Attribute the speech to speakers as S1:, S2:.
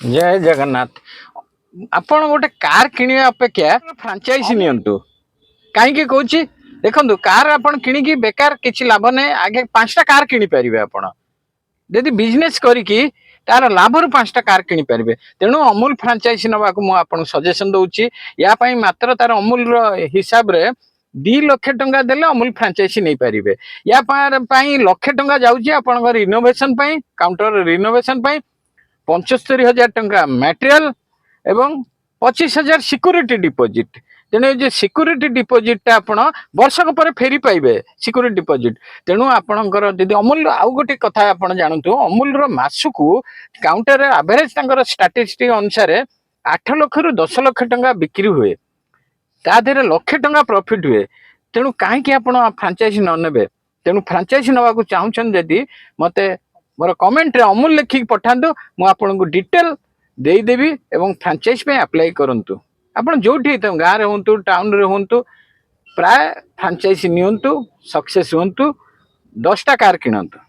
S1: जय जगन्नाथ। आपण गोटे कार किणवा अपेक्षा फ्रांचाइज नियंतु कहीं कौच देखो कार आपण कि बेकार किसी लाभ नहीं आगे 5टा कार किनी पारे आपण यदि बिजनेस करिकी तार लाभ रु 5टा कार किनी पारे तेणु अमूल फ्रांचाइज नवा मुझे सजेशन दूची या मात्र तार अमूल हिसाब रे 2 लाख टंका देले अमूल फ्रांचाइज नहीं पारे या लक्षे टंका जाऊँगी आपण रिनोवेशन काउंटर रिनोवेशन 75,000 टंका मटेरियल एवं 25,000 सिक्यूरीटी डिपोजिट तेणु ये सिक्यूरीटी डिपोजिट आपण वर्षक पर फेरी पाइबे सिक्यूरीटी डिपोजिट तेणु आपणकर यदि अमूल आउ गोटे कथा आप जानतु अमूल मासक काउंटर एवरेज स्टाटिस्टिक अनुसार 8 लाख रु 10 लाख टंका बिक्री हुए तादेह लक्षे टंका प्रॉफिट हुए तेणु कहीं आप फ्रांचाइज न ने तेणु फ्रांचाइज नवा चाहूँ जदि मत मोर कमेंट रे अमूल लिखिक पठातु मु आपन को डिटेल देदेवी एवं फ्रांचाइज पे अप्लाई करंतु आपन जोठी गाँव रे होंतु टाउन रे होंतु प्राय फ्रांचाइज नियंतु सक्सेस होंतु 10टा कार किणंतु।